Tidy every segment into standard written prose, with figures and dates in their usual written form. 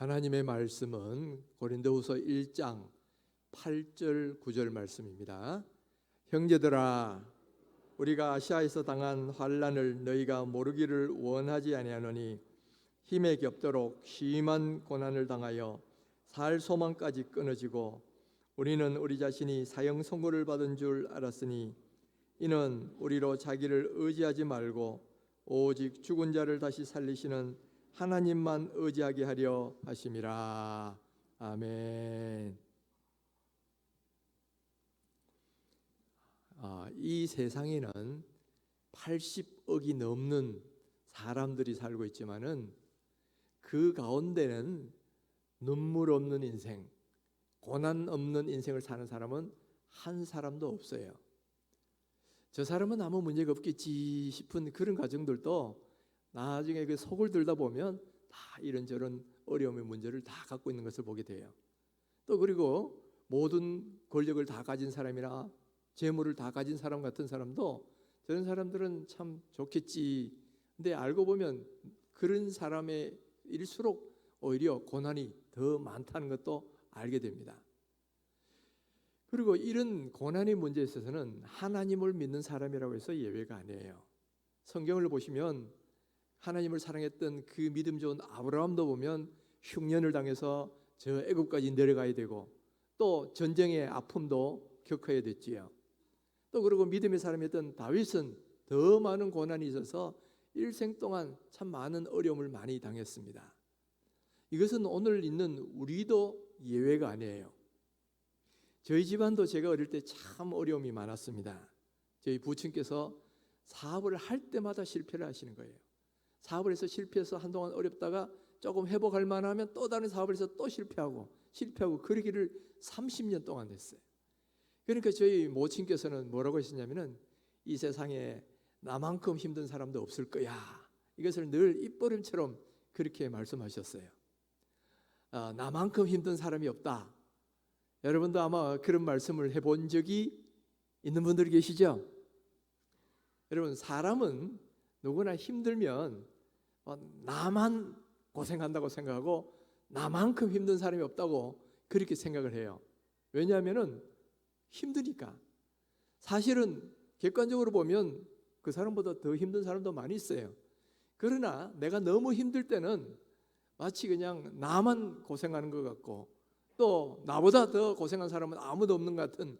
하나님의 말씀은 고린도후서 1장 8절 9절 말씀입니다. 형제들아, 우리가 아시아에서 당한 환난을 너희가 모르기를 원하지 아니하노니 힘에 겹도록 심한 고난을 당하여 살 소망까지 끊어지고 우리는 우리 자신이 사형 선고를 받은 줄 알았으니 이는 우리로 자기를 의지하지 말고 오직 죽은 자를 다시 살리시는 하나님만 의지하게 하려 하심이라. 아멘. 이 세상에는 80억이 넘는 사람들이 살고 있지만은 그 가운데는 눈물 없는 인생, 고난 없는 인생을 사는 사람은 한 사람도 없어요. 저 사람은 아무 문제가 없겠지 싶은 그런 가정들도 나중에 그 속을 들다 보면 다 이런저런 어려움의 문제를 다 갖고 있는 것을 보게 돼요. 또 그리고 모든 권력을 다 가진 사람이나 재물을 다 가진 사람 같은 사람도 저런 사람들은 참 좋겠지. 근데 알고 보면 그런 사람의 일수록 오히려 고난이 더 많다는 것도 알게 됩니다. 그리고 이런 고난의 문제에 있어서는 하나님을 믿는 사람이라고 해서 예외가 아니에요. 성경을 보시면 하나님을 사랑했던 그 믿음 좋은 아브라함도 보면 흉년을 당해서 저 애굽까지 내려가야 되고 또 전쟁의 아픔도 겪어야 됐지요. 또 그리고 믿음의 사람이었던 다윗은 더 많은 고난이 있어서 일생 동안 참 많은 어려움을 많이 당했습니다. 이것은 오늘 있는 우리도 예외가 아니에요. 저희 집안도 제가 어릴 때 참 어려움이 많았습니다. 저희 부친께서 사업을 할 때마다 실패를 하시는 거예요. 사업을 해서 실패해서 한동안 어렵다가 조금 회복할 만하면 또 다른 사업을 해서 또 실패하고 그러기를 30년 동안 했어요. 그러니까 저희 모친께서는 뭐라고 하셨냐면은 이 세상에 나만큼 힘든 사람도 없을 거야. 이것을 늘 입버림처럼 그렇게 말씀하셨어요. 나만큼 힘든 사람이 없다. 여러분도 아마 그런 말씀을 해본 적이 있는 분들이 계시죠? 여러분, 사람은 누구나 힘들면 나만 고생한다고 생각하고 나만큼 힘든 사람이 없다고 그렇게 생각을 해요. 왜냐하면 힘드니까. 사실은 객관적으로 보면 그 사람보다 더 힘든 사람도 많이 있어요. 그러나 내가 너무 힘들 때는 마치 그냥 나만 고생하는 것 같고 또 나보다 더 고생한 사람은 아무도 없는 것 같은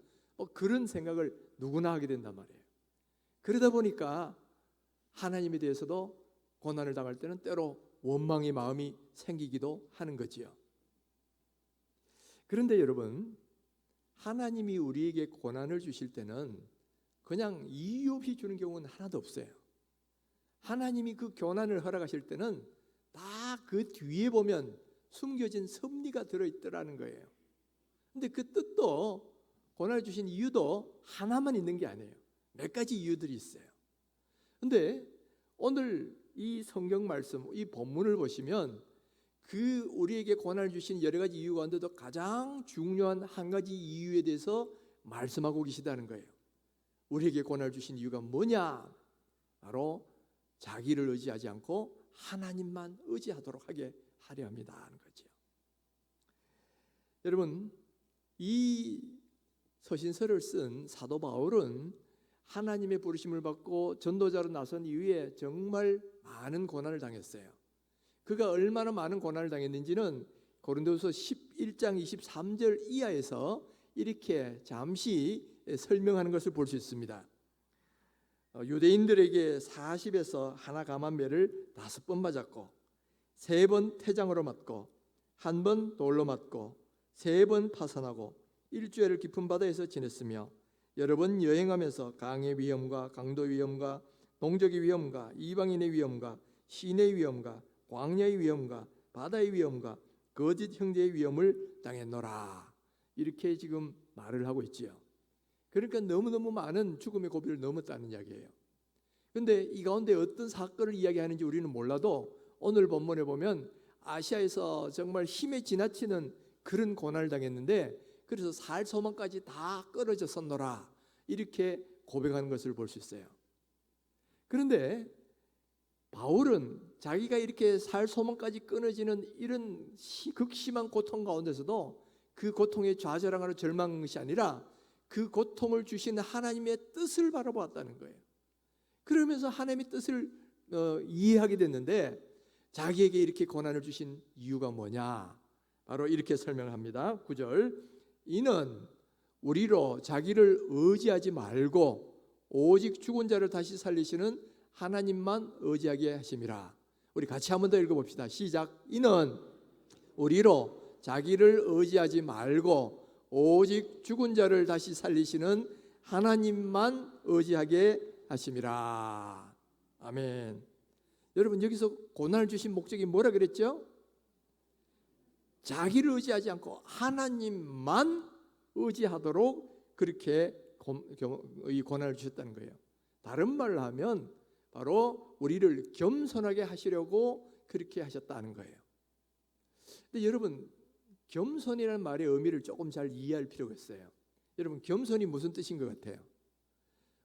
그런 생각을 누구나 하게 된단 말이에요. 그러다 보니까 하나님에 대해서도 고난을 당할 때는 때로 원망의 마음이 생기기도 하는 거지요. 그런데 여러분, 하나님이 우리에게 고난을 주실 때는 그냥 이유 없이 주는 경우는 하나도 없어요. 하나님이 그 고난을 허락하실 때는 다 그 뒤에 보면 숨겨진 섭리가 들어있더라는 거예요. 근데 그 뜻도 고난을 주신 이유도 하나만 있는 게 아니에요. 몇 가지 이유들이 있어요. 근데 오늘 이 성경 말씀, 이 본문을 보시면 그 우리에게 고난을 주신 여러 가지 이유 가운데도 가장 중요한 한 가지 이유에 대해서 말씀하고 계시다는 거예요. 우리에게 고난을 주신 이유가 뭐냐? 바로 자기를 의지하지 않고 하나님만 의지하도록 하게 하려 합니다 하는 거죠. 여러분, 이 서신서를 쓴 사도 바울은 하나님의 부르심을 받고 전도자로 나선 이후에 정말 많은 고난을 당했어요. 그가 얼마나 많은 고난을 당했는지는 고린도후서 11장 23절 이하에서 이렇게 잠시 설명하는 것을 볼 수 있습니다. 유대인들에게 40에서 하나 감한 매를 5번 맞았고 3번 태장으로 맞고 1번 돌로 맞고 3번 파산하고 일주일을 깊은 바다에서 지냈으며 여러 번 여행하면서 강의 위험과 강도 위험과 동족의 위험과 이방인의 위험과 시내의 위험과 광야의 위험과 바다의 위험과 거짓 형제의 위험을 당했노라. 이렇게 지금 말을 하고 있지요. 그러니까 너무너무 많은 죽음의 고비를 넘었다는 이야기예요. 그런데 이 가운데 어떤 사건을 이야기하는지 우리는 몰라도 오늘 본문에 보면 아시아에서 정말 힘에 지나치는 그런 고난을 당했는데 그래서 살 소망까지 다 끊어졌었노라 이렇게 고백하는 것을 볼 수 있어요. 그런데 바울은 자기가 이렇게 살 소망까지 끊어지는 이런 극심한 고통 가운데서도 그 고통에 좌절하거나 절망한 것이 아니라 그 고통을 주신 하나님의 뜻을 바라보았다는 거예요. 그러면서 하나님의 뜻을 이해하게 됐는데 자기에게 이렇게 고난을 주신 이유가 뭐냐? 바로 이렇게 설명합니다. 9절, 이는 우리로 자기를 의지하지 말고 오직 죽은 자를 다시 살리시는 하나님만 의지하게 하심이라. 우리 같이 한 번 더 읽어봅시다. 시작. 이는 우리로 자기를 의지하지 말고 오직 죽은 자를 다시 살리시는 하나님만 의지하게 하심이라. 아멘. 여러분, 여기서 고난을 주신 목적이 뭐라 그랬죠? 자기를 의지하지 않고 하나님만 의지하도록 그렇게 이 고난을 주셨다는 거예요. 다른 말로 하면 바로 우리를 겸손하게 하시려고 그렇게 하셨다는 거예요. 근데 여러분, 겸손이라는 말의 의미를 조금 잘 이해할 필요가 있어요. 여러분, 겸손이 무슨 뜻인 것 같아요?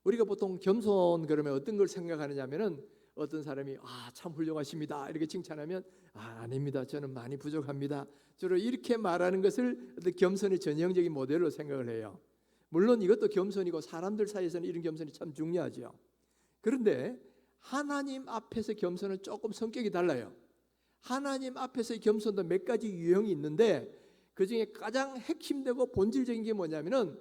우리가 보통 겸손 그러면 어떤 걸 생각하느냐면은 어떤 사람이 참 훌륭하십니다 이렇게 칭찬하면 아닙니다, 저는 많이 부족합니다, 주로 이렇게 말하는 것을 어떤 겸손의 전형적인 모델로 생각을 해요. 물론 이것도 겸손이고 사람들 사이에서는 이런 겸손이 참 중요하죠. 그런데 하나님 앞에서 겸손은 조금 성격이 달라요. 하나님 앞에서의 겸손도 몇 가지 유형이 있는데 그 중에 가장 핵심되고 본질적인 게 뭐냐면은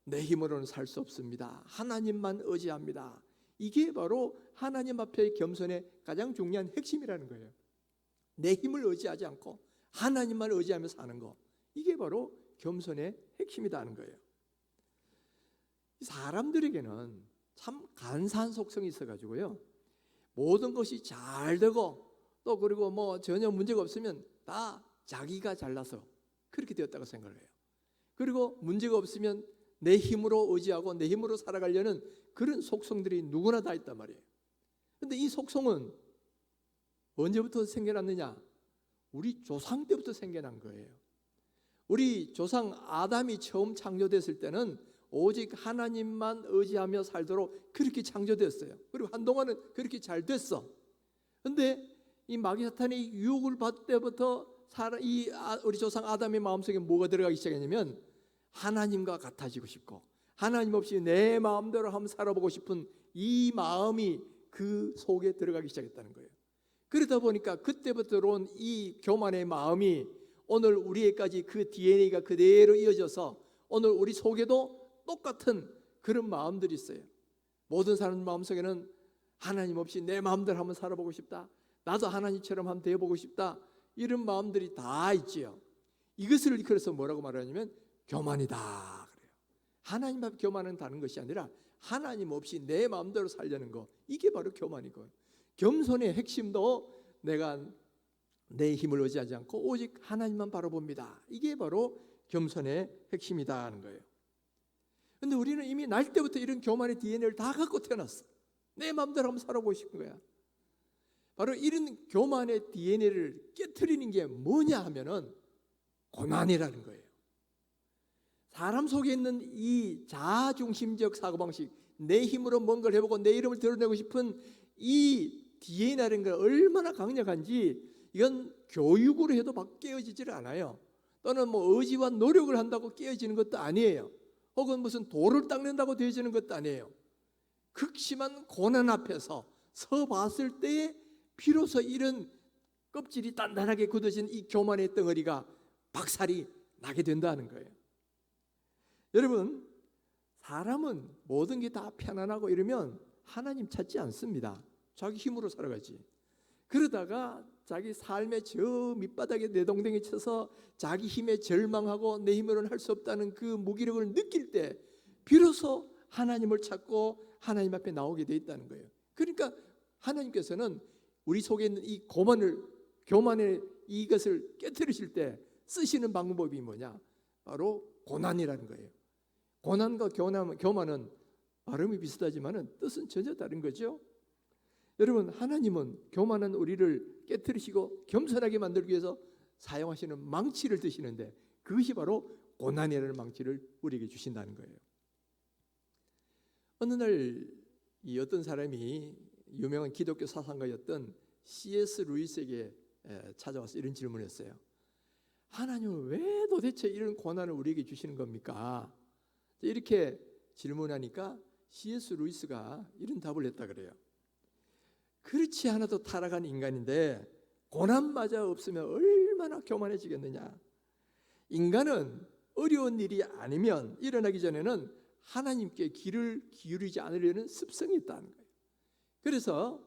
내 힘으로는 살 수 없습니다, 하나님만 의지합니다. 이게 바로 하나님 앞의 겸손의 가장 중요한 핵심이라는 거예요. 내 힘을 의지하지 않고 하나님만 의지하며 사는 거, 이게 바로 겸손의 핵심이다 하는 거예요. 사람들에게는 참 간사한 속성이 있어가지고요, 모든 것이 잘 되고 또 그리고 뭐 전혀 문제가 없으면 다 자기가 잘나서 그렇게 되었다고 생각을 해요. 그리고 문제가 없으면 내 힘으로 의지하고 내 힘으로 살아가려는 그런 속성들이 누구나 다 있단 말이에요. 그런데 이 속성은 언제부터 생겨났느냐? 우리 조상 때부터 생겨난 거예요. 우리 조상 아담이 처음 창조됐을 때는 오직 하나님만 의지하며 살도록 그렇게 창조됐어요. 그리고 한동안은 그렇게 잘 됐어. 그런데 이 마귀 사탄이 유혹을 받을 때부터 우리 조상 아담의 마음속에 뭐가 들어가기 시작했냐면 하나님과 같아지고 싶고 하나님 없이 내 마음대로 한번 살아보고 싶은 이 마음이 그 속에 들어가기 시작했다는 거예요. 그러다 보니까 그때부터 들어온 이 교만의 마음이 오늘 우리에까지 그 DNA가 그대로 이어져서 오늘 우리 속에도 똑같은 그런 마음들이 있어요. 모든 사람 마음속에는 하나님 없이 내 마음대로 한번 살아보고 싶다, 나도 하나님처럼 한번 되어보고 싶다, 이런 마음들이 다 있지요. 이것을 그래서 뭐라고 말하냐면 교만이다 그래요. 하나님 앞에 교만은 다른 것이 아니라 하나님 없이 내 마음대로 살려는 거, 이게 바로 교만이고, 겸손의 핵심도 내가 내 힘을 의지하지 않고 오직 하나님만 바라봅니다, 이게 바로 겸손의 핵심이다 하는 거예요. 그런데 우리는 이미 날 때부터 이런 교만의 DNA를 다 갖고 태어났어. 내 마음대로 한번 살아보고 싶은 거야. 바로 이런 교만의 DNA를 깨트리는 게 뭐냐 하면은 고난이라는 거예요. 사람 속에 있는 이 자아중심적 사고방식, 내 힘으로 뭔가를 해보고 내 이름을 드러내고 싶은 이 DNA라는 게 얼마나 강력한지 이건 교육으로 해도 막 깨어지질 않아요. 또는 뭐 의지와 노력을 한다고 깨어지는 것도 아니에요. 혹은 무슨 돌을 닦는다고 되어지는 것도 아니에요. 극심한 고난 앞에서 서 봤을 때 비로소 이런 껍질이 단단하게 굳어진 이 교만의 덩어리가 박살이 나게 된다는 거예요. 여러분, 사람은 모든 게 다 편안하고 이러면 하나님 찾지 않습니다. 자기 힘으로 살아가지. 그러다가 자기 삶의 저 밑바닥에 내동댕이 쳐서 자기 힘에 절망하고 내 힘으로는 할 수 없다는 그 무기력을 느낄 때 비로소 하나님을 찾고 하나님 앞에 나오게 돼 있다는 거예요. 그러니까 하나님께서는 우리 속에 있는 이 교만의 이것을 깨트리실 때 쓰시는 방법이 뭐냐? 바로 고난이라는 거예요. 고난과 교만은 발음이 비슷하지만 뜻은 전혀 다른 거죠. 여러분, 하나님은 교만한 우리를 깨트리시고 겸손하게 만들기 위해서 사용하시는 망치를 드시는데 그것이 바로 고난이라는 망치를 우리에게 주신다는 거예요. 어느 날 이 어떤 사람이 유명한 기독교 사상가였던 C.S. 루이스에게 찾아와서 이런 질문을 했어요. 하나님은 왜 도대체 이런 고난을 우리에게 주시는 겁니까? 이렇게 질문하니까 C.S. 루이스가 이런 답을 했다 그래요. 그렇지 않아도 타락한 인간인데 고난마저 없으면 얼마나 교만해지겠느냐. 인간은 어려운 일이 아니면 일어나기 전에는 하나님께 귀를 기울이지 않으려는 습성이 있다는 거예요. 그래서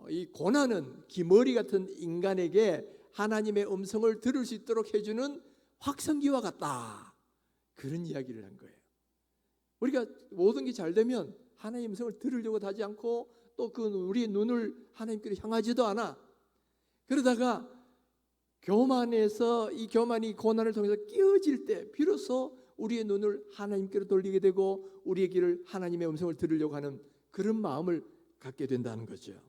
이 고난은 기머리 같은 인간에게 하나님의 음성을 들을 수 있도록 해주는 확성기와 같다. 그런 이야기를 한 거예요. 우리가 모든 게 잘 되면 하나님의 음성을 들으려고 하지 않고 또 그 우리의 눈을 하나님께로 향하지도 않아. 그러다가 교만에서 이 교만이 고난을 통해서 끼어질 때 비로소 우리의 눈을 하나님께로 돌리게 되고 우리의 귀를 하나님의 음성을 들으려고 하는 그런 마음을 갖게 된다는 거죠.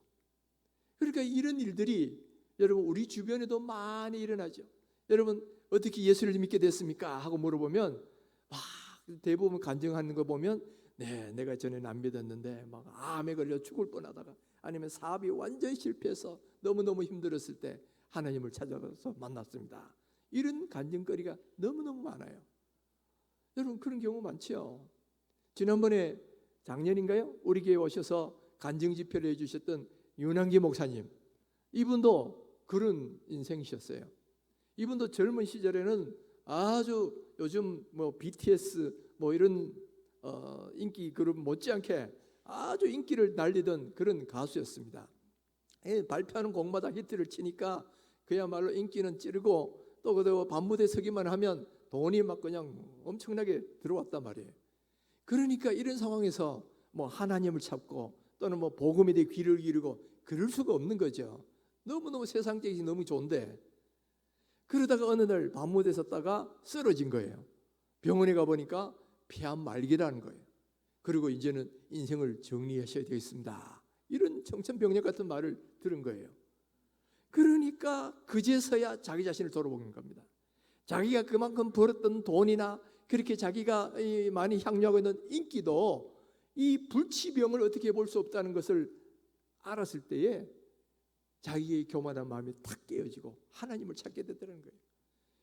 그러니까 이런 일들이 여러분 우리 주변에도 많이 일어나죠. 여러분 어떻게 예수를 믿게 됐습니까? 하고 물어보면 대부분 간증하는 거 보면 네, 내가 전에 안 믿었는데 막 암에 걸려 죽을 뻔하다가 아니면 사업이 완전히 실패해서 너무너무 힘들었을 때 하나님을 찾아가서 만났습니다. 이런 간증거리가 너무너무 많아요. 여러분 그런 경우 많죠. 지난번에 작년인가요? 우리 교회 오셔서 간증 집회를 해주셨던 윤한기 목사님, 이분도 그런 인생이셨어요. 이분도 젊은 시절에는 아주 요즘 뭐 BTS 뭐 이런 인기 그룹 못지않게 아주 인기를 날리던 그런 가수였습니다. 발표하는 곡마다 히트를 치니까 그야말로 인기는 찌르고 또 그대로 밤무대 서기만 하면 돈이 막 그냥 엄청나게 들어왔단 말이에요. 그러니까 이런 상황에서 뭐 하나님을 찾고 또는 뭐 복음에 대해 귀를 기울이고 그럴 수가 없는 거죠. 너무너무 세상적이 너무 좋은데 그러다가 어느 날 밤무대에 섰다가 쓰러진 거예요. 병원에 가보니까 폐암 말기라는 거예요. 그리고 이제는 인생을 정리하셔야 되겠습니다. 이런 청천벽력 같은 말을 들은 거예요. 그러니까 그제서야 자기 자신을 돌아보는 겁니다. 자기가 그만큼 벌었던 돈이나 그렇게 자기가 많이 향유하고 있는 인기도 이 불치병을 어떻게 볼 수 없다는 것을 알았을 때에 자기의 교만한 마음이 탁 깨어지고 하나님을 찾게 되더라는 거예요.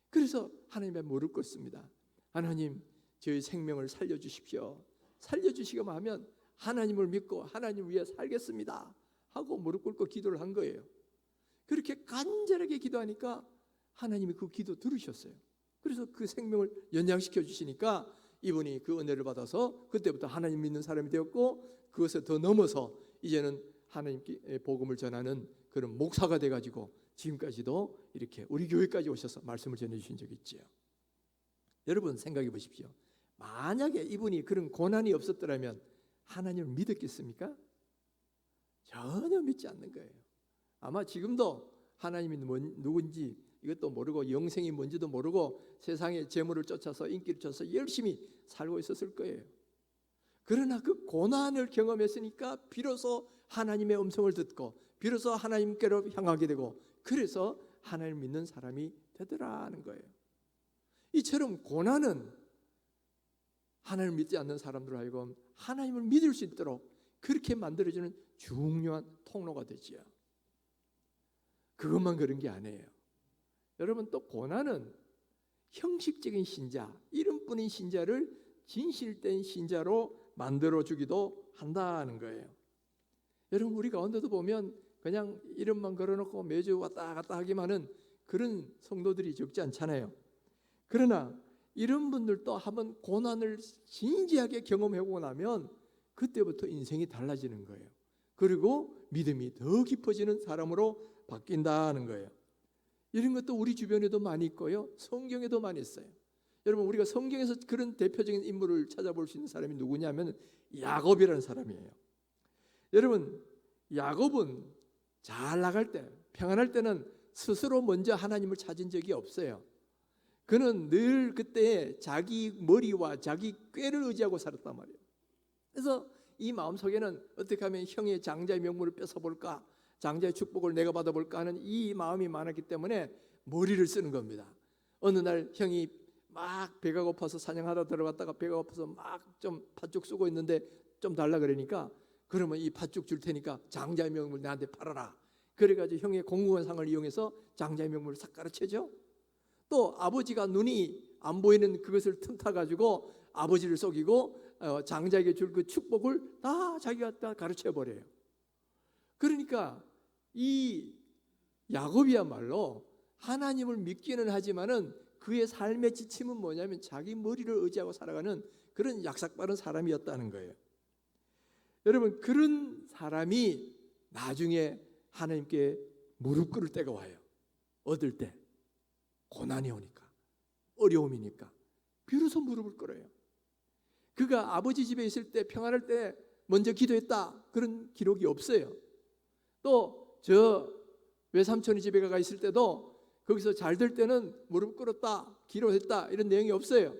그래서 하나님께 무릎 꿇습니다. 하나님, 저의 생명을 살려주십시오. 살려주시기만 하면 하나님을 믿고 하나님을 위해 살겠습니다 하고 무릎 꿇고 기도를 한 거예요. 그렇게 간절하게 기도하니까 하나님이 그 기도 들으셨어요. 그래서 그 생명을 연장시켜 주시니까 이분이 그 은혜를 받아서 그때부터 하나님 믿는 사람이 되었고 그것에 더 넘어서 이제는 하나님께 복음을 전하는 그런 목사가 돼가지고 지금까지도 이렇게 우리 교회까지 오셔서 말씀을 전해주신 적이 있지요. 여러분 생각해 보십시오. 만약에 이분이 그런 고난이 없었더라면 하나님을 믿었겠습니까? 전혀 믿지 않는 거예요. 아마 지금도 하나님이 누군지 이것도 모르고 영생이 뭔지도 모르고 세상의 재물을 쫓아서 인기를 쫓아서 열심히 살고 있었을 거예요. 그러나 그 고난을 경험했으니까 비로소 하나님의 음성을 듣고 비로소 하나님께로 향하게 되고 그래서 하나님을 믿는 사람이 되더라는 거예요. 이처럼 고난은 하나님을 믿지 않는 사람들 하여금 하나님을 믿을 수 있도록 그렇게 만들어주는 중요한 통로가 되지요. 그것만 그런 게 아니에요. 여러분 또 고난은 형식적인 신자, 이름뿐인 신자를 진실된 신자로 만들어주기도 한다는 거예요. 여러분 우리 가운데도 보면 그냥 이름만 걸어놓고 매주 왔다 갔다 하기만 하는 그런 성도들이 적지 않잖아요. 그러나 이런 분들도 한번 고난을 진지하게 경험해보고 나면 그때부터 인생이 달라지는 거예요. 그리고 믿음이 더 깊어지는 사람으로 바뀐다는 거예요. 이런 것도 우리 주변에도 많이 있고요. 성경에도 많이 있어요. 여러분 우리가 성경에서 그런 대표적인 인물을 찾아볼 수 있는 사람이 누구냐면 야곱이라는 사람이에요. 여러분 야곱은 잘 나갈 때 평안할 때는 스스로 먼저 하나님을 찾은 적이 없어요. 그는 늘 그때 자기 머리와 자기 꾀를 의지하고 살았단 말이에요. 그래서 이 마음속에는 어떻게 하면 형의 장자의 명물을 뺏어볼까, 장자의 축복을 내가 받아볼까 하는 이 마음이 많았기 때문에 머리를 쓰는 겁니다. 어느 날 형이 막 배가 고파서 사냥하다 들어갔다가 배가 고파서 막 좀 팥죽 쓰고 있는데 좀 달라 그러니까 그러면 이 팥죽 줄 테니까 장자의 명분을 내한테 팔아라. 그래가지고 형의 공공한 상을 이용해서 장자의 명분을 싹 가르쳐줘. 또 아버지가 눈이 안 보이는 그것을 틈타가지고 아버지를 속이고 장자에게 줄 그 축복을 다 자기가 다 가르쳐 버려요. 그러니까 이 야곱이야말로 하나님을 믿기는 하지만은 그의 삶의 지침은 뭐냐면 자기 머리를 의지하고 살아가는 그런 약삭빠른 사람이었다는 거예요. 여러분, 그런 사람이 나중에 하나님께 무릎 꿇을 때가 와요. 얻을 때 고난이 오니까, 어려움이니까 비로소 무릎을 꿇어요. 그가 아버지 집에 있을 때 평안할 때 먼저 기도했다 그런 기록이 없어요. 또 저 외삼촌이 집에 가 있을 때도 거기서 잘 될 때는 무릎 꿇었다 기도했다 이런 내용이 없어요.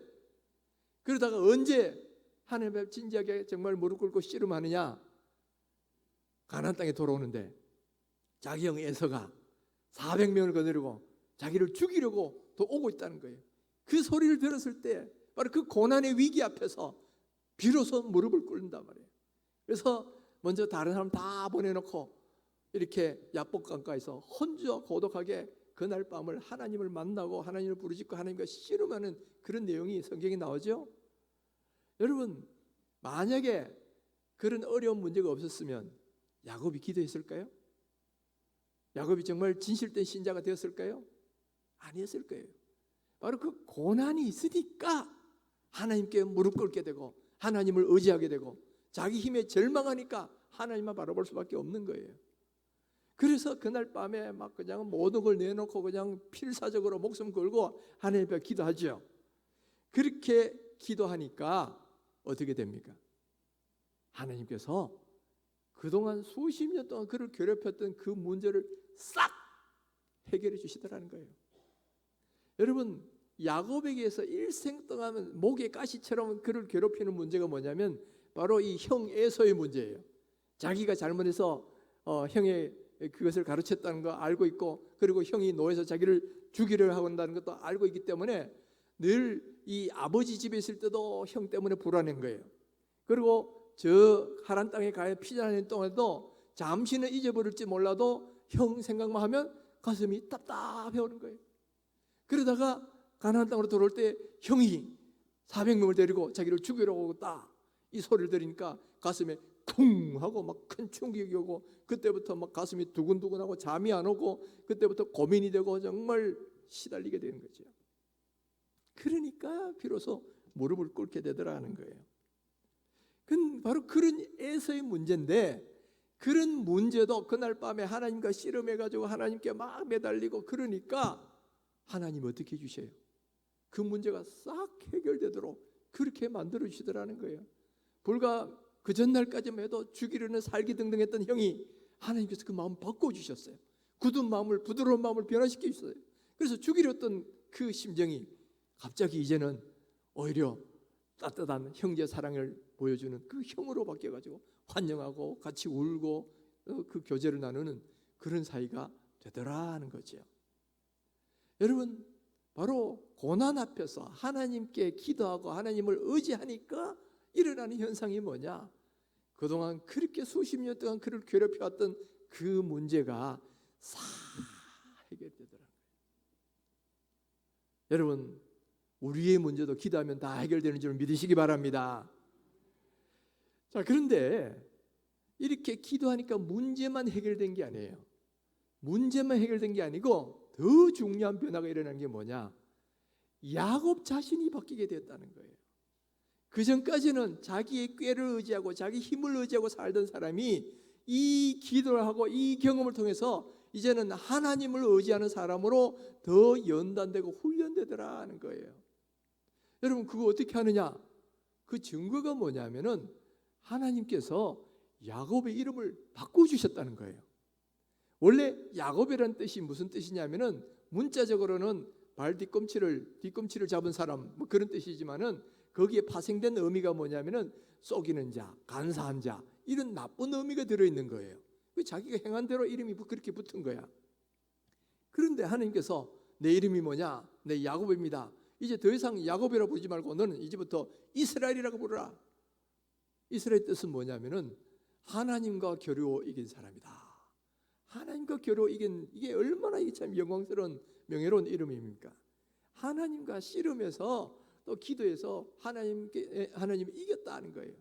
그러다가 언제 하나님 앞에 진지하게 정말 무릎 꿇고 씨름하느냐, 가나안 땅에 돌아오는데 자기 형 에서가 400명을 거느리고 자기를 죽이려고 또 오고 있다는 거예요. 그 소리를 들었을 때 바로 그 고난의 위기 앞에서 비로소 무릎을 꿇는단 말이에요. 그래서 먼저 다른 사람 다 보내놓고 이렇게 야복강가에서 혼자 고독하게 그날 밤을 하나님을 만나고 하나님을 부르짖고 하나님과 씨름하는 그런 내용이 성경에 나오죠. 여러분, 만약에 그런 어려운 문제가 없었으면 야곱이 기도했을까요? 야곱이 정말 진실된 신자가 되었을까요? 아니었을 거예요. 바로 그 고난이 있으니까 하나님께 무릎 꿇게 되고 하나님을 의지하게 되고 자기 힘에 절망하니까 하나님만 바라볼 수밖에 없는 거예요. 그래서 그날 밤에 막 그냥 모든 걸 내놓고 그냥 필사적으로 목숨 걸고 하나님 앞에 기도하죠. 그렇게 기도하니까 어떻게 됩니까? 하나님께서 그동안 수십 년 동안 그를 괴롭혔던 그 문제를 싹 해결해 주시더라는 거예요. 여러분, 야곱에게서 일생 동안 목의 가시처럼 그를 괴롭히는 문제가 뭐냐면 바로 이 형 에서의 문제예요. 자기가 잘못해서 형의 그것을 가르쳤다는 거 알고 있고, 그리고 형이 노해서 자기를 죽이려 하고 한다는 것도 알고 있기 때문에 늘 이 아버지 집에 있을 때도 형 때문에 불안한 거예요. 그리고 저 하란 땅에 가야 피난하는 동안에도 잠시는 잊어버릴지 몰라도 형 생각만 하면 가슴이 답답해 오는 거예요. 그러다가 가나안 땅으로 돌아올 때 형이 400명을 데리고 자기를 죽이려고 오다 이 소리를 들으니까 가슴에 쿵 하고 막 큰 충격이 오고, 그때부터 막 가슴이 두근두근하고 잠이 안 오고 그때부터 고민이 되고 정말 시달리게 되는 거죠. 그러니까 비로소 무릎을 꿇게 되더라는 거예요. 그건 바로 그런 에서의 문제인데, 그런 문제도 그날 밤에 하나님과 씨름해가지고 하나님께 막 매달리고 그러니까 하나님 어떻게 해주셔요? 그 문제가 싹 해결되도록 그렇게 만들어 주시더라는 거예요. 불과 그 전날까지만 해도 죽이려는 살기등등했던 형이 하나님께서 그 마음 바꿔주셨어요. 굳은 마음을, 부드러운 마음을 변화시켜 주셨어요. 그래서 죽이려던 그 심정이 갑자기 이제는 오히려 따뜻한 형제 사랑을 보여주는 그 형으로 바뀌어가지고 환영하고 같이 울고 그 교제를 나누는 그런 사이가 되더라는 거죠. 여러분, 바로 고난 앞에서 하나님께 기도하고 하나님을 의지하니까 일어나는 현상이 뭐냐? 그동안 그렇게 수십 년 동안 그를 괴롭혀왔던 그 문제가 싹 해결되더라고요. 여러분, 우리의 문제도 기도하면 다 해결되는 줄 믿으시기 바랍니다. 자, 그런데 이렇게 기도하니까 문제만 해결된 게 아니에요. 문제만 해결된 게 아니고 더 중요한 변화가 일어나는 게 뭐냐? 야곱 자신이 바뀌게 되었다는 거예요. 그 전까지는 자기의 꾀를 의지하고 자기 힘을 의지하고 살던 사람이 이 기도를 하고 이 경험을 통해서 이제는 하나님을 의지하는 사람으로 더 연단되고 훈련되더라는 거예요. 여러분, 그거 어떻게 하느냐? 그 증거가 뭐냐면은 하나님께서 야곱의 이름을 바꿔주셨다는 거예요. 원래 야곱이라는 뜻이 무슨 뜻이냐면은 문자적으로는 발 뒤꿈치를 잡은 사람 뭐 그런 뜻이지만은 거기에 파생된 의미가 뭐냐면은 속이는 자, 간사한 자, 이런 나쁜 의미가 들어있는 거예요. 자기가 행한 대로 이름이 그렇게 붙은 거야. 그런데 하나님께서 내 이름이 뭐냐? 내 야곱입니다. 이제 더 이상 야곱이라고 부르지 말고 너는 이제부터 이스라엘이라고 부르라. 이스라엘 뜻은 뭐냐면은 하나님과 겨루어 이긴 사람이다. 하나님과 겨루어 이긴, 이게 얼마나 이게 참 영광스러운 명예로운 이름입니까? 하나님과 씨름해서 또 기도해서 하나님 이겼다는 거예요.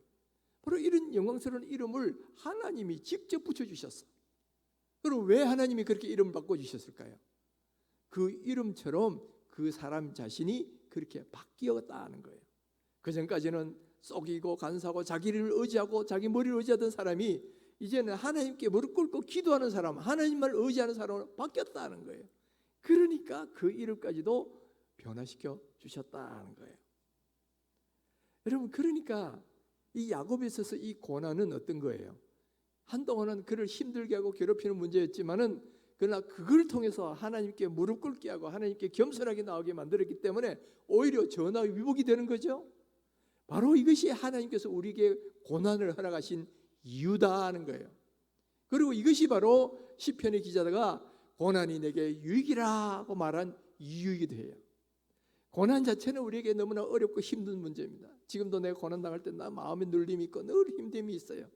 바로 이런 영광스러운 이름을 하나님이 직접 붙여주셨어. 그럼 왜 하나님이 그렇게 이름을 바꿔주셨을까요? 그 이름처럼 그 사람 자신이 그렇게 바뀌었다는 거예요. 그 전까지는 속이고 간사하고 자기를 의지하고 자기 머리를 의지하던 사람이 이제는 하나님께 무릎 꿇고 기도하는 사람, 하나님만 의지하는 사람으로 바뀌었다는 거예요. 그러니까 그 이름까지도 변화시켜 주셨다는 거예요. 여러분, 그러니까 이 야곱에 있어서 이 고난은 어떤 거예요? 한동안은 그를 힘들게 하고 괴롭히는 문제였지만은 그러나 그걸 통해서 하나님께 무릎 꿇게 하고 하나님께 겸손하게 나오게 만들었기 때문에 오히려 전화의 위복이 되는 거죠. 바로 이것이 하나님께서 우리에게 고난을 허락하신 이유다 하는 거예요. 그리고 이것이 바로 시편의 기자가 고난이 내게 유익이라고 말한 이유이기도 해요. 고난 자체는 우리에게 너무나 어렵고 힘든 문제입니다. 지금도 내가 고난 당할 때 나 마음에 눌림이 있고 늘 힘듦이 있어요.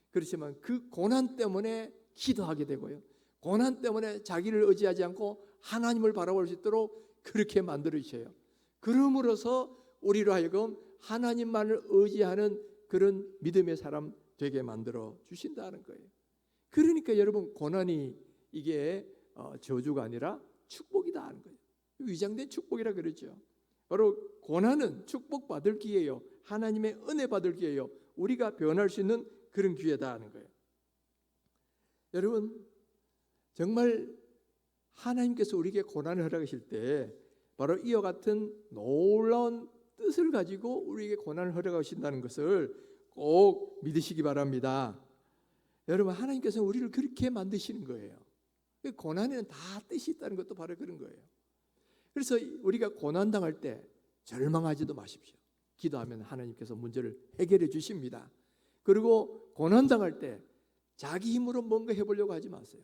그렇지만 그 고난 때문에 기도하게 되고요, 고난 때문에 자기를 의지하지 않고 하나님을 바라볼 수 있도록 그렇게 만들어 주셔요. 그러므로서 우리로 하여금 하나님만을 의지하는 그런 믿음의 사람 되게 만들어 주신다는 거예요. 그러니까 여러분, 고난이 이게 저주가 아니라 축복이다 하는 거예요. 위장된 축복이라 그러죠. 바로 고난은 축복받을 기회예요. 하나님의 은혜 받을 기회예요. 우리가 변할 수 있는 그런 기회다 하는 거예요. 여러분, 정말 하나님께서 우리에게 고난을 허락하실 때 바로 이와 같은 놀라운 뜻을 가지고 우리에게 고난을 허락하신다는 것을 꼭 믿으시기 바랍니다. 여러분, 하나님께서 우리를 그렇게 만드시는 거예요. 고난에는 다 뜻이 있다는 것도 바로 그런 거예요. 그래서 우리가 고난당할 때 절망하지도 마십시오. 기도하면 하나님께서 문제를 해결해 주십니다. 그리고 고난당할 때 자기 힘으로 뭔가 해보려고 하지 마세요.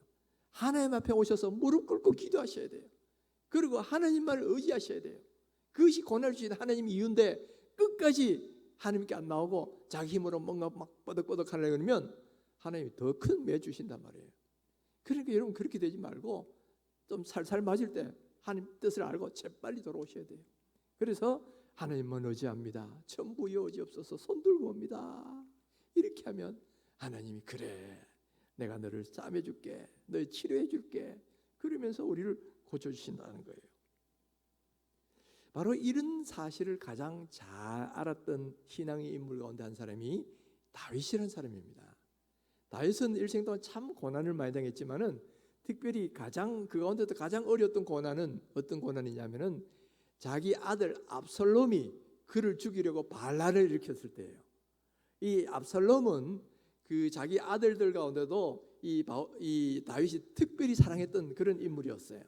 하나님 앞에 오셔서 무릎 꿇고 기도하셔야 돼요. 그리고 하나님만을 의지하셔야 돼요. 그것이 고난을 주신 하나님의 이유인데 끝까지 하나님께 안 나오고 자기 힘으로 뭔가 막 뻐덕뻐덕 하려고 그러면 하나님이 더 큰 매 주신단 말이에요. 그러니까 여러분, 그렇게 되지 말고 좀 살살 맞을 때 하나님 뜻을 알고 재빨리 돌아오셔야 돼요. 그래서 하나님만 의지합니다. 전부 여지없어서 손 들고 옵니다. 이렇게 하면 하나님이 그래, 내가 너를 싸매줄게, 너를 치료해줄게, 그러면서 우리를 고쳐주신다는 거예요. 바로 이런 사실을 가장 잘 알았던 신앙의 인물 가운데 한 사람이 다윗이라는 사람입니다. 다윗은 일생 동안 참 고난을 많이 당했지만은 특별히 그 가운데도 가장 어려웠던 고난은 어떤 고난이냐면은 자기 아들 압살롬이 그를 죽이려고 반란을 일으켰을 때예요. 이 압살롬은 그 자기 아들들 가운데도 이 다윗이 특별히 사랑했던 그런 인물이었어요.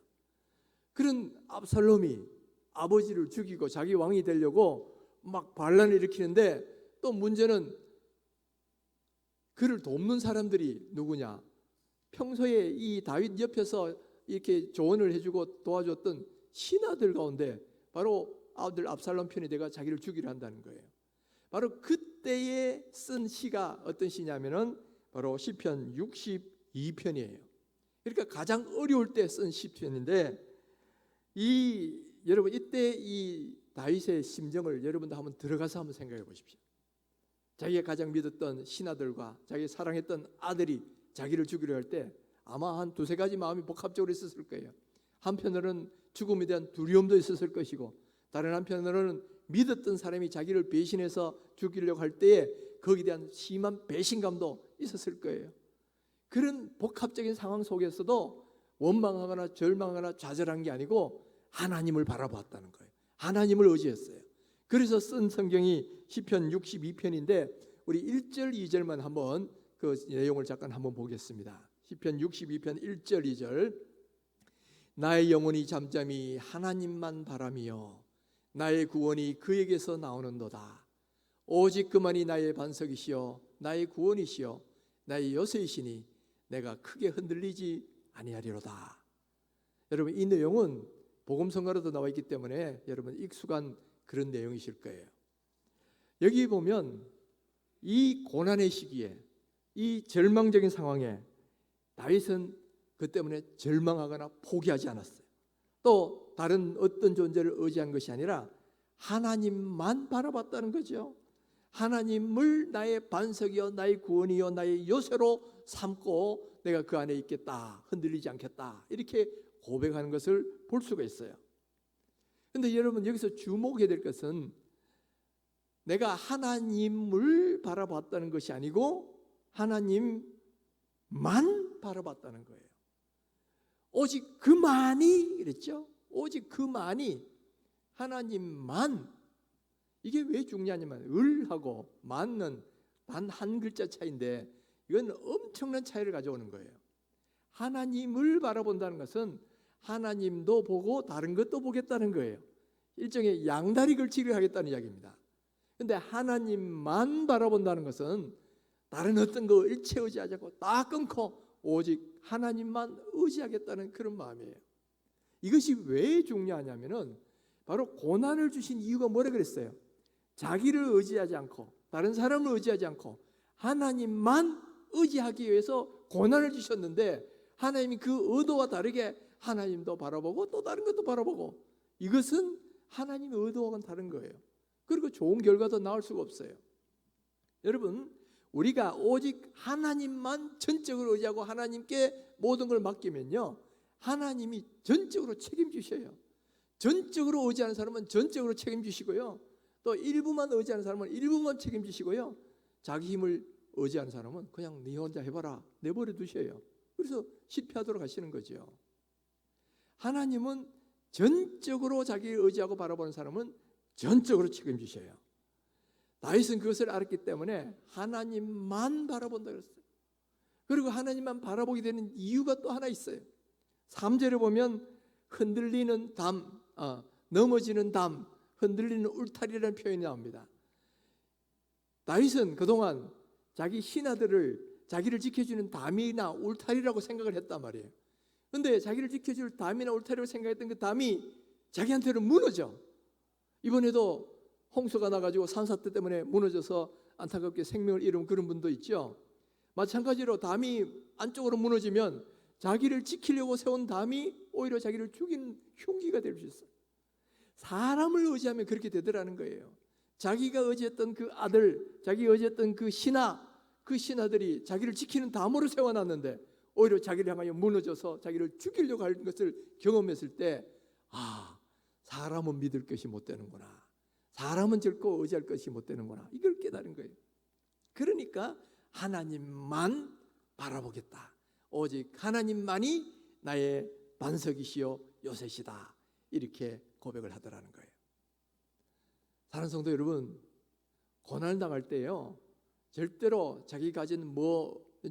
그런 압살롬이 아버지를 죽이고 자기 왕이 되려고 막 반란을 일으키는데, 또 문제는 그를 돕는 사람들이 누구냐? 평소에 이 다윗 옆에서 이렇게 조언을 해주고 도와줬던 신하들 가운데 바로 아들 압살롬 편이 돼가 자기를 죽이려 한다는 거예요. 바로 그때에 쓴 시가 어떤 시냐면은 바로 시편 62편이에요. 그러니까 가장 어려울 때 쓴 시편인데, 여러분, 이때 이 다윗의 심정을 여러분도 한번 들어가서 한번 생각해 보십시오. 자기가 가장 믿었던 신하들과 자기 사랑했던 아들이 자기를 죽이려 할 때 아마 한 두세 가지 마음이 복합적으로 있었을 거예요. 한편으로는 죽음에 대한 두려움도 있었을 것이고, 다른 한편으로는 믿었던 사람이 자기를 배신해서 죽이려고 할 때에 거기에 대한 심한 배신감도 있었을 거예요. 그런 복합적인 상황 속에서도 원망하거나 절망하거나 좌절한 게 아니고 하나님을 바라보았다는 거예요. 하나님을 의지했어요. 그래서 쓴 성경이 시편 62편인데 우리 1절 2절만 한번 그 내용을 잠깐 한번 보겠습니다. 시편 62편 1절 2절. 나의 영혼이 잠잠히 하나님만 바라며 나의 구원이 그에게서 나오는도다. 오직 그만이 나의 반석이시여 나의 구원이시여 나의 요새이시니 내가 크게 흔들리지 아니하리로다. 여러분, 이 내용은 복음성가로도 나와 있기 때문에 여러분 익숙한 그런 내용이실 거예요. 여기 보면 이 고난의 시기에 이 절망적인 상황에 다윗은 그 때문에 절망하거나 포기하지 않았어요. 또 다른 어떤 존재를 의지한 것이 아니라 하나님만 바라봤다는 거죠. 하나님을 나의 반석이요 나의 구원이요 나의 요새로 삼고 내가 그 안에 있겠다, 흔들리지 않겠다, 이렇게 고백하는 것을 볼 수가 있어요. 그런데 여러분, 여기서 주목해야 될 것은 내가 하나님을 바라봤다는 것이 아니고 하나님만 바라봤다는 거예요. 오직 그만이, 그랬죠? 오직 그만이, 하나님만. 이게 왜 중요하냐면 을하고 만은 단 한 글자 차이인데 이건 엄청난 차이를 가져오는 거예요. 하나님을 바라본다는 것은 하나님도 보고 다른 것도 보겠다는 거예요. 일종의 양다리 걸치기를 하겠다는 이야기입니다. 그런데 하나님만 바라본다는 것은 다른 어떤 거 일체 의지하지 않고 다 끊고 오직 하나님만 의지하겠다는 그런 마음이에요. 이것이 왜 중요하냐면은 바로 고난을 주신 이유가 뭐라 그랬어요? 자기를 의지하지 않고 다른 사람을 의지하지 않고 하나님만 의지하기 위해서 고난을 주셨는데, 하나님이 그 의도와 다르게 하나님도 바라보고 또 다른 것도 바라보고, 이것은 하나님의 의도와는 다른 거예요. 그리고 좋은 결과도 나올 수가 없어요. 여러분, 우리가 오직 하나님만 전적으로 의지하고 하나님께 모든 걸 맡기면요, 하나님이 전적으로 책임지셔요. 전적으로 의지하는 사람은 전적으로 책임지시고요, 또 일부만 의지하는 사람은 일부만 책임지시고요, 자기 힘을 의지하는 사람은 그냥 네 혼자 해봐라 내버려 두셔요. 그래서 실패하도록 하시는 거죠. 하나님은 전적으로 자기를 의지하고 바라보는 사람은 전적으로 책임지셔요. 다윗은 그것을 알았기 때문에 하나님만 바라본다 그랬어요. 그리고 하나님만 바라보게 되는 이유가 또 하나 있어요. 3절에 보면 흔들리는 담, 넘어지는 담, 흔들리는 울타리라는 표현이 나옵니다. 다윗은 그동안 자기 신하들을 자기를 지켜주는 담이나 울타리라고 생각을 했단 말이에요. 그런데 자기를 지켜줄 담이나 울타리라고 생각했던 그 담이 자기한테는 무너져. 이번에도 홍수가 나가지고 산사태 때문에 무너져서 안타깝게 생명을 잃은 그런 분도 있죠. 마찬가지로 담이 안쪽으로 무너지면 자기를 지키려고 세운 담이 오히려 자기를 죽이는 흉기가 될 수 있어요. 사람을 의지하면 그렇게 되더라는 거예요. 자기가 의지했던 그 아들, 자기가 의지했던 그 신하, 그 신하들이 자기를 지키는 담으로 세워놨는데 오히려 자기를 향하여 무너져서 자기를 죽이려고 하는 것을 경험했을 때, 사람은 믿을 것이 못 되는구나, 사람은 절코 의지할 것이 못 되는구나, 이걸 깨달은 거예요. 그러니까 하나님만 바라보겠다, 오직 하나님만이 나의 반석이시요 요새시다, 이렇게 고백을 하더라는 거예요. 사랑하는 성도 여러분, 고난을 당할 때요, 절대로 자기 가진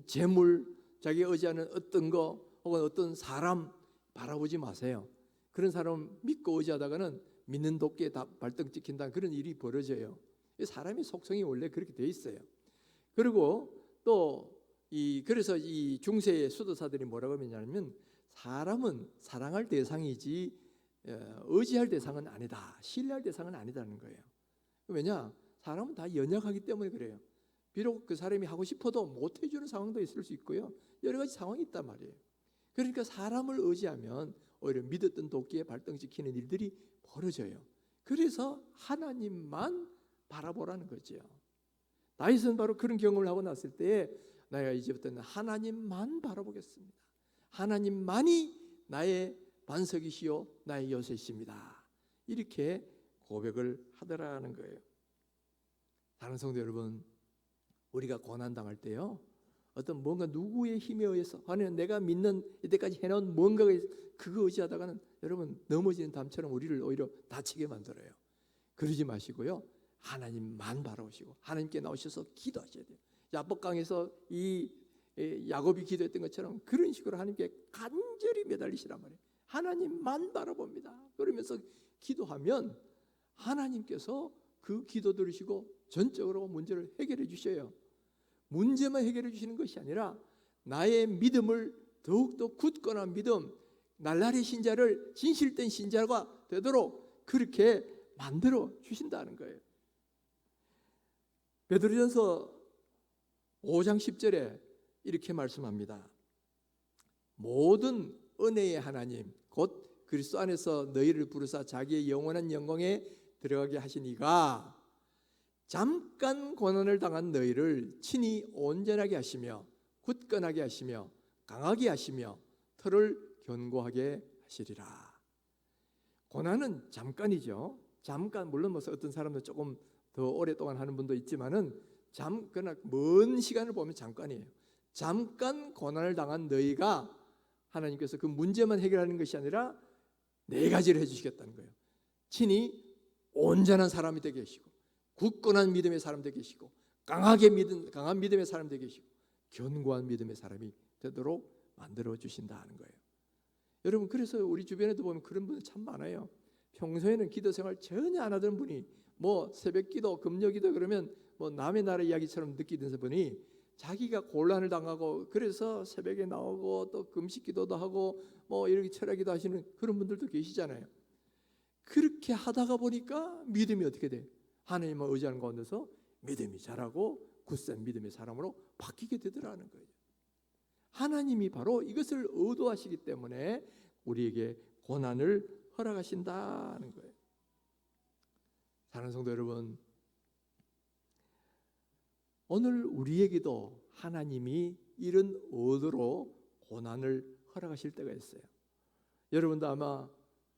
재물, 자기가 의지하는 어떤 거 혹은 어떤 사람 바라보지 마세요. 그런 사람 믿고 의지하다가는 믿는 도끼에 다 발등 찍힌다는 그런 일이 벌어져요. 사람의 속성이 원래 그렇게 돼 있어요. 그리고 또 그래서 이 중세의 수도사들이 뭐라고 하냐면, 사람은 사랑할 대상이지 의지할 대상은 아니다, 신뢰할 대상은 아니다는 거예요. 왜냐? 사람은 다 연약하기 때문에 그래요. 비록 그 사람이 하고 싶어도 못 해주는 상황도 있을 수 있고요, 여러 가지 상황이 있단 말이에요. 그러니까 사람을 의지하면 오히려 믿었던 도끼에 발등 찍히는 일들이 벌어져요. 그래서 하나님만 바라보라는 거죠. 다윗은 바로 그런 경험을 하고 났을 때에 내가 이제부터는 하나님만 바라보겠습니다, 하나님만이 나의 반석이시요 나의 요새십니다, 이렇게 고백을 하더라는 거예요. 사랑하는 성도 여러분, 우리가 고난당할 때요, 어떤 뭔가 누구의 힘에 의해서, 아니면 내가 믿는 이때까지 해놓은 뭔가가 그거 의지하다가는 여러분 넘어지는 담처럼 우리를 오히려 다치게 만들어요. 그러지 마시고요, 하나님만 바라보시고 하나님께 나오셔서 기도하셔야 돼요. 야복강에서 이 야곱이 기도했던 것처럼 그런 식으로 하나님께 간절히 매달리시란 말이에요. 하나님만 바라봅니다. 그러면서 기도하면 하나님께서 그 기도 들으시고 전적으로 문제를 해결해 주셔요. 문제만 해결해 주시는 것이 아니라 나의 믿음을 더욱더 굳건한 믿음, 날라리 신자를 진실된 신자가 되도록 그렇게 만들어 주신다는 거예요. 베드로전서 5장 10절에 이렇게 말씀합니다. 모든 은혜의 하나님 곧 그리스도 안에서 너희를 부르사 자기의 영원한 영광에 들어가게 하시니가 잠깐 고난을 당한 너희를 친히 온전하게 하시며 굳건하게 하시며 강하게 하시며 털을 견고하게 하시리라. 고난은 잠깐이죠. 잠깐, 물론 뭐 어떤 사람들 조금 더 오랫동안 하는 분도 있지만은 그러나 먼 시간을 보면 잠깐이에요. 잠깐 고난을 당한 너희가 하나님께서 그 문제만 해결하는 것이 아니라 네 가지를 해주시겠다는 거예요. 친히 온전한 사람이 되게 하시고, 굳건한 믿음의 사람 되게 하시고, 강한 믿음의 사람 되게 하시고, 견고한 믿음의 사람이 되도록 만들어 주신다는 거예요. 여러분, 그래서 우리 주변에도 보면 그런 분들 참 많아요. 평소에는 기도 생활 전혀 안 하던 분이 뭐 새벽 기도, 금요 기도 그러면 뭐 남의 나라 이야기처럼 느끼던 분이 자기가 곤란을 당하고 그래서 새벽에 나오고 또 금식 기도도 하고 뭐 이렇게 철학기도 하시는 그런 분들도 계시잖아요. 그렇게 하다가 보니까 믿음이 어떻게 돼? 하나님을 의지하는 가운데서 믿음이 자라고 굳센 믿음의 사람으로 바뀌게 되더라는 거예요. 하나님이 바로 이것을 의도하시기 때문에 우리에게 고난을 허락하신다는 거예요. 사랑하는 성도 여러분, 오늘 우리에게도 하나님이 이런 의도로 고난을 허락하실 때가 있어요. 여러분도 아마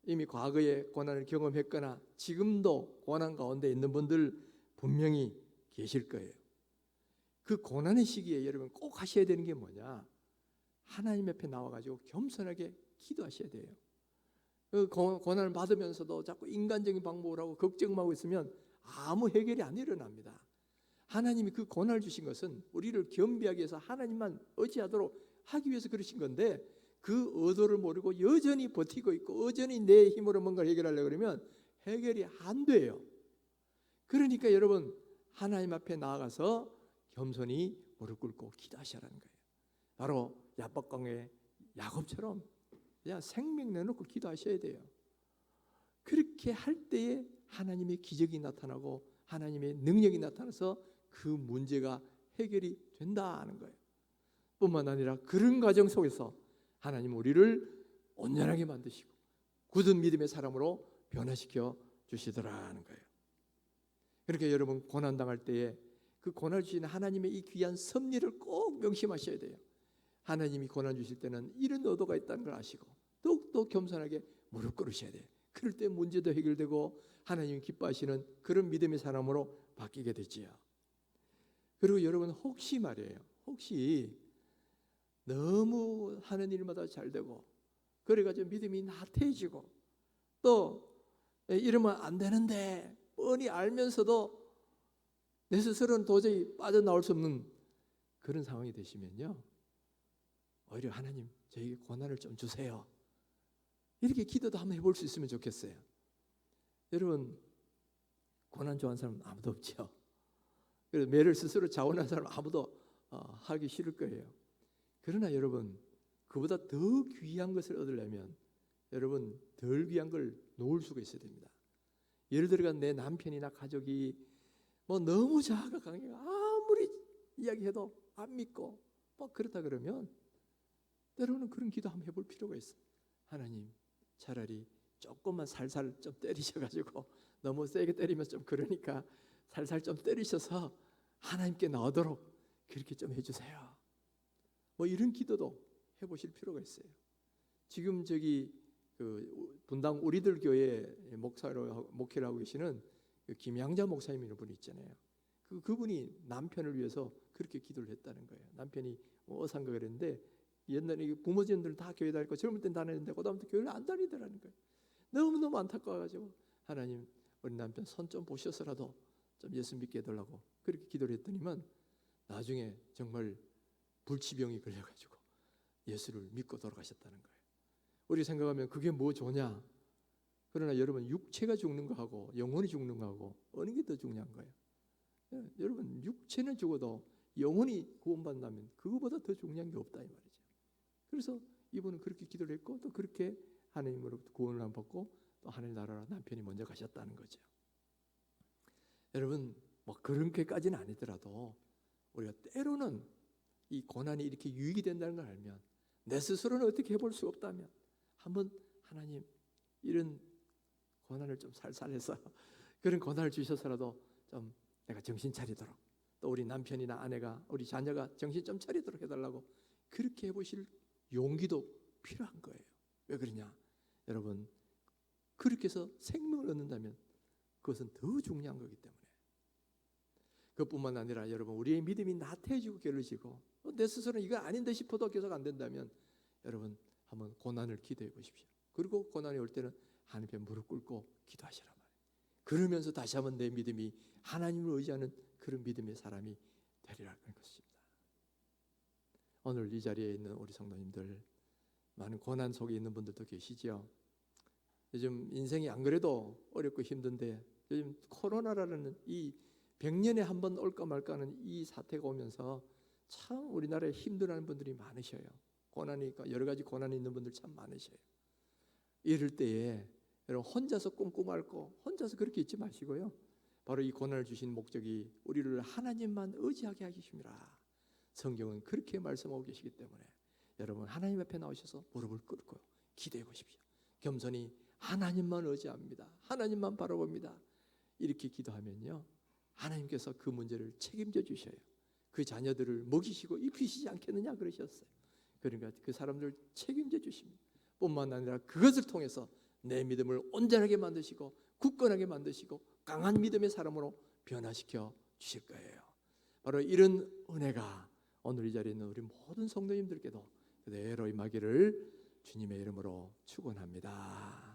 이미 과거에 고난을 경험했거나 지금도 고난 가운데 있는 분들 분명히 계실 거예요. 그 고난의 시기에 여러분 꼭 하셔야 되는 게 뭐냐? 하나님 앞에 나와가지고 겸손하게 기도하셔야 돼요. 그 고난을 받으면서도 자꾸 인간적인 방법을 하고 걱정만 하고 있으면 아무 해결이 안 일어납니다. 하나님이 그 고난을 주신 것은 우리를 겸비하기 위해서 하나님만 의지하도록 하기 위해서 그러신 건데, 그 의도를 모르고 여전히 버티고 있고 여전히 내 힘으로 뭔가를 해결하려고 그러면 해결이 안 돼요. 그러니까 여러분, 하나님 앞에 나아가서 겸손히 무릎 꿇고 기도하시라는 거예요. 바로 야복강의 야곱처럼 그냥 생명 내놓고 기도하셔야 돼요. 그렇게 할 때에 하나님의 기적이 나타나고 하나님의 능력이 나타나서 그 문제가 해결이 된다는 거예요. 뿐만 아니라 그런 과정 속에서 하나님 우리를 온전하게 만드시고 굳은 믿음의 사람으로 변화시켜 주시더라는 거예요. 그러니까 여러분, 고난당할 때에 그 고난을 주시는 하나님의 이 귀한 섭리를 꼭 명심하셔야 돼요. 하나님이 고난 주실 때는 이런 의도가 있다는 걸 아시고 더욱더 겸손하게 무릎 꿇으셔야 돼요. 그럴 때 문제도 해결되고 하나님이 기뻐하시는 그런 믿음의 사람으로 바뀌게 되지요. 그리고 여러분, 혹시 말이에요, 혹시 너무 하는 일마다 잘 되고 그래가지고 믿음이 나태해지고 또 이러면 안 되는데 뻔히 알면서도 내 스스로는 도저히 빠져나올 수 없는 그런 상황이 되시면요, 오히려 하나님 저에게 고난을 좀 주세요, 이렇게 기도도 한번 해볼 수 있으면 좋겠어요. 여러분, 고난 좋아하는 사람은 아무도 없죠. 그래서 매를 스스로 자원하는 사람 아무도 하기 싫을 거예요. 그러나 여러분, 그보다 더 귀한 것을 얻으려면 여러분 덜 귀한 걸 놓을 수가 있어야 됩니다. 예를 들어 내 남편이나 가족이 뭐 너무 자아가 강해가 아무리 이야기해도 안 믿고 뭐 그렇다 그러면 때로는 그런 기도 한번 해볼 필요가 있어요. 하나님, 차라리 조금만 살살 좀 때리셔가지고 너무 세게 때리면 좀 그러니까 살살 좀 때리셔서 하나님께 나오도록 그렇게 좀 해주세요. 뭐 이런 기도도 해보실 필요가 있어요. 지금 저기 그 분당 우리들 교회 목회를 하고 계시는 그 김양자 목사님이라는 분이 있잖아요. 그분이 남편을 위해서 그렇게 기도를 했다는 거예요. 남편이 어산가 그랬는데 옛날에 부모님들은 다 교회 다니고 젊을 땐 다녔는데 그다음부터 교회를 안 다니더라는 거예요. 너무너무 안타까워가지고 하나님, 우리 남편 손 좀 보셔서라도 좀 예수 믿게 해달라고 그렇게 기도를 했더니만 나중에 정말 불치병이 걸려가지고 예수를 믿고 돌아가셨다는 거예요. 우리 생각하면 그게 뭐 좋냐? 그러나 여러분, 육체가 죽는 거하고 영혼이 죽는 거하고 어느 게 더 중요한 거예요? 여러분, 육체는 죽어도 영혼이 구원받는다면 그거보다 더 중요한 게 없다 이 말이죠. 그래서 이분은 그렇게 기도를 했고 또 그렇게 하나님으로부터 구원을 안 받고 또 하늘 나라로 남편이 먼저 가셨다는 거죠. 여러분, 뭐 그런 게까지는 아니더라도 우리가 때로는 이 고난이 이렇게 유익이 된다는 걸 알면, 내 스스로는 어떻게 해볼 수 없다면 한번 하나님 이런 고난을 좀 살살해서 그런 고난을 주셔서라도 좀 내가 정신 차리도록, 또 우리 남편이나 아내가, 우리 자녀가 정신 좀 차리도록 해달라고 그렇게 해보실 용기도 필요한 거예요. 왜 그러냐? 여러분, 그렇게 해서 생명을 얻는다면 그것은 더 중요한 거기 때문에. 그것뿐만 아니라 여러분, 우리의 믿음이 나태해지고 게을러지고 내 스스로는 이거 아닌데 싶어도 계속 안 된다면 여러분 한번 고난을 기도해 보십시오. 그리고 고난이 올 때는 하나님 앞에 무릎 꿇고 기도하시란 말이에요. 그러면서 다시 한번 내 믿음이 하나님을 의지하는 그런 믿음의 사람이 되리라는 것입니다. 오늘 이 자리에 있는 우리 성도님들, 많은 고난 속에 있는 분들도 계시죠. 요즘 인생이 안 그래도 어렵고 힘든데 요즘 코로나라는 이 100년에 한 번 올까 말까 하는 이 사태가 오면서 참 우리나라에 힘들어하는 분들이 많으셔요. 고난이, 여러 가지 고난이 있는 분들 참 많으셔요. 이럴 때에 여러분 혼자서 꽁꽁 앓고 혼자서 그렇게 있지 마시고요. 바로 이 고난을 주신 목적이 우리를 하나님만 의지하게 하시심이라. 성경은 그렇게 말씀하고 계시기 때문에 여러분 하나님 앞에 나오셔서 무릎을 꿇고 기도해 보십시오. 겸손히 하나님만 의지합니다. 하나님만 바라봅니다. 이렇게 기도하면요, 하나님께서 그 문제를 책임져 주셔요. 그 자녀들을 먹이시고 입히시지 않겠느냐 그러셨어요. 그러니까 그 사람들을 책임져 주십니다. 뿐만 아니라 그것을 통해서 내 믿음을 온전하게 만드시고 굳건하게 만드시고 강한 믿음의 사람으로 변화시켜 주실 거예요. 바로 이런 은혜가 오늘 이 자리에 있는 우리 모든 성도님들께도 그대로 임하기를 주님의 이름으로 축원합니다.